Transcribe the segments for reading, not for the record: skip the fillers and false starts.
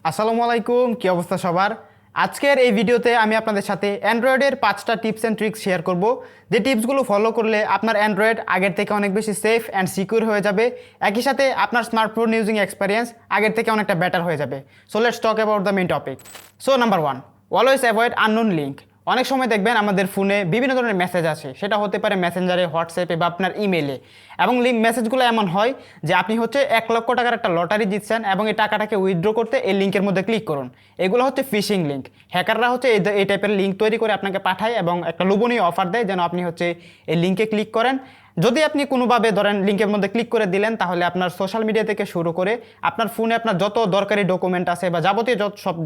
আসসালামু আলাইকুম, কি অবস্থা সবার? আজকের এই ভিডিওতে আমি আপনাদের সাথে অ্যান্ড্রয়েডের 5টা টিপস অ্যান্ড ট্রিক্স শেয়ার করব। যে টিপসগুলো ফলো করলে আপনার অ্যান্ড্রয়েড আগের থেকে অনেক বেশি সেফ অ্যান্ড সিকিউর হয়ে যাবে। একই সাথে আপনার স্মার্টফোন ইউজিং এক্সপিরিয়েন্স আগের থেকে অনেকটা বেটার হয়ে যাবে। So let's talk about the main topic. So number 1, always avoid unknown link. অনেক সময় দেখবেন আমাদের ফোনে বিভিন্ন ধরনের মেসেজ আসে, সেটা হতে পারে মেসেঞ্জারে, হোয়াটসঅ্যাপে বা আপনার ইমেলে। এবং মেসেজগুলো এমন হয় যে আপনি হচ্ছে 1 লক্ষ টাকার একটা লটারি জিতছেন এবং এই টাকাটাকে উইথড্র করতে এই লিঙ্কের মধ্যে ক্লিক করুন। এগুলো হচ্ছে ফিশিং লিঙ্ক। হ্যাকাররা হচ্ছে এই টাইপের লিঙ্ক তৈরি করে আপনাকে পাঠায় এবং একটা লোভনীয় অফার দেয় যেন আপনি হচ্ছে এই লিঙ্কে ক্লিক করেন। যদি আপনি কোনোভাবে ধরেন লিঙ্কের মধ্যে ক্লিক করে দিলেন, তাহলে আপনার সোশ্যাল মিডিয়া থেকে শুরু করে আপনার ফোনে আপনার যত দরকারি ডকুমেন্ট আছে বা যাবতীয়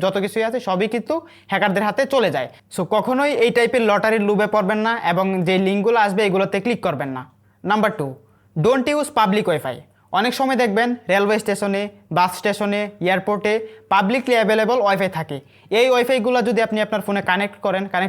যত কিছুই আছে সবই কিন্তু হ্যাকারদের হাতে চলে যায়। সো কখনোই এই টাইপের লটারির লোভে পড়বেন না এবং যে লিঙ্কগুলো আসবে এগুলোতে ক্লিক করবেন না। Number 2, don't use public wifi. অনেক সময় দেখবেন রেলওয়ে স্টেশনে, বাস স্টেশনে, এয়ারপোর্টে পাবলিকলি অ্যাভেলেবল ওয়াইফাই থাকে। এই ওয়াইফাইগুলো যদি আপনি আপনার ফোনে কানেক্ট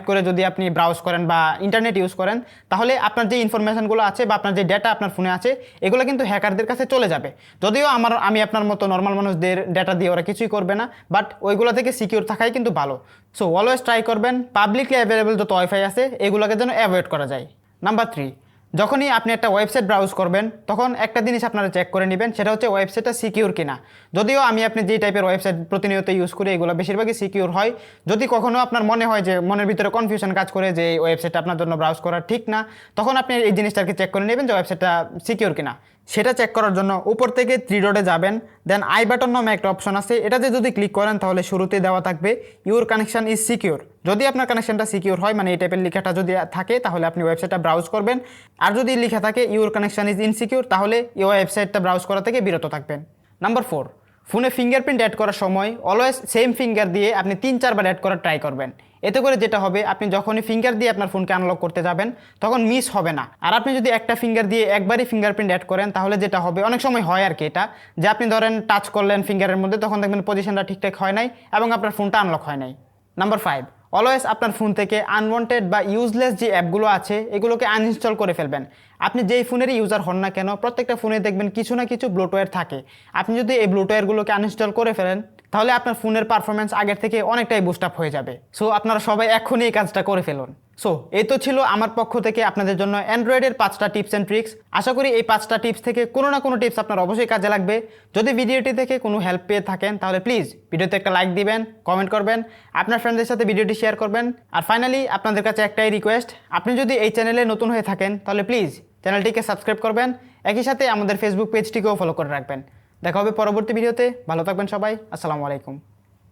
করে যদি আপনি ব্রাউজ করেন বা ইন্টারনেট ইউজ করেন, তাহলে আপনার যে ইনফরমেশনগুলো আছে বা আপনার যে ডেটা আপনার ফোনে আছে এগুলো কিন্তু হ্যাকারদের কাছে চলে যাবে। যদিও আমি আপনার মতো নর্মাল মানুষদের ডেটা দিয়ে ওরা কিছুই করবে না, বাট ওইগুলো থেকে সিকিউর থাকাই কিন্তু ভালো। সো অলওয়েজ ট্রাই করবেন পাবলিকলি অ্যাভেলেবল যত ওয়াইফাই আছে এগুলোকে যেন অ্যাভয়েড করা যায়। নাম্বার 3, যখনই আপনি একটা ওয়েবসাইট ব্রাউজ করবেন তখন একটা জিনিস আপনারা চেক করে নেবেন, সেটা হচ্ছে ওয়েবসাইটটা সিকিউর কিনা। যদিও আপনি যে টাইপের ওয়েবসাইট প্রতিনিয়ত ইউজ করি এগুলো বেশিরভাগই সিকিউর হয়। যদি কখনো আপনার মনে হয় যে মনের ভিতরে কনফিউশন কাজ করে যে এই ওয়েবসাইটটা আপনার জন্য ব্রাউজ করা ঠিক না, তখন আপনি এই জিনিসটাকে চেক করে নেবেন যে ওয়েবসাইটটা সিকিউর কিনা। সেটা চেক করার জন্য উপর থেকে 3 ডটে যাবেন, দেন আই বাটন নামে একটা অপশন আছে, এটাতে যদি ক্লিক করেন তাহলে শুরুতে দেওয়া থাকবে ইউর কানেকশন ইজ সিকিউর। যদি আপনার কানেকশনটা সিকিউর হয়, মানে এই টাইপের লেখাটা যদি থাকে, তাহলে আপনি ওয়েবসাইটটা ব্রাউজ করবেন। আর যদি লেখা থাকে ইউর কানেকশন ইজ ইনসিকিউর, তাহলে এই ওয়েবসাইটটা ব্রাউজ করা থেকে বিরত থাকবেন। নাম্বার 4, ফোনে ফিঙ্গারপ্রিন্ট অ্যাড করার সময় অলওয়েজ সেম ফিঙ্গার দিয়ে আপনি 3-4 বার অ্যাড করার ট্রাই করবেন। এতে করে যেটা হবে, আপনি যখনই ফিঙ্গার দিয়ে আপনার ফোনকে আনলক করতে যাবেন তখন মিস হবে না। আর আপনি যদি একটা ফিঙ্গার দিয়ে একবারই ফিঙ্গারপ্রিন্ট অ্যাড করেন, তাহলে যেটা হবে, অনেক সময় হয় আর কি এটা, যে আপনি ধরেন টাচ করলেন ফিঙ্গারের মধ্যে, তখন দেখবেন পজিশনটা ঠিকঠাক হয় নাই এবং আপনার ফোনটা আনলক হয় নাই। নাম্বার 5, অলওয়েজ আপনার ফোন থেকে আনওয়ান্টেড বা ইউজলেস যে অ্যাপগুলো আছে এগুলোকে আনইনস্টল করে ফেলবেন। আপনি যেই ফোনেরই ইউজার হন না কেন, প্রত্যেকটা ফোনে দেখবেন কিছু না কিছু ব্লুটুথ থাকে। আপনি যদি এই ব্লুটুথগুলোকে আনইনস্টল করে ফেলেন, তাহলে আপনার ফোনের পারফরমেন্স আগের থেকে অনেকটাই বুস্ট আপ হয়ে যাবে। সো আপনারা সবাই এখনই এই কাজটা করে ফেলুন। সো এই তো ছিল আমার পক্ষ থেকে আপনাদের জন্য অ্যান্ড্রয়েডের 5টা টিপস অ্যান্ড ট্রিক্স। আশা করি এই 5টা টিপস থেকে কোনো না কোনো টিপস আপনার অবশ্যই কাজে লাগবে। যদি ভিডিওটি থেকে কোনো হেল্প পেয়ে থাকেন তাহলে প্লিজ ভিডিওতে একটা লাইক দিবেন, কমেন্ট করবেন, আপনার ফ্রেন্ডদের সাথে ভিডিওটি শেয়ার করবেন। আর ফাইনালি আপনাদের কাছে একটাই রিকোয়েস্ট, আপনি যদি এই চ্যানেলে নতুন হয়ে থাকেন তাহলে প্লিজ চ্যানেলটিকে সাবস্ক্রাইব করবেন, একই সাথে আমাদের ফেসবুক পেজটিকেও ফলো করে রাখবেন। দেখা হবে পরবর্তী ভিডিওতে। ভালো থাকবেন সবাই। আসসালামু আলাইকুম।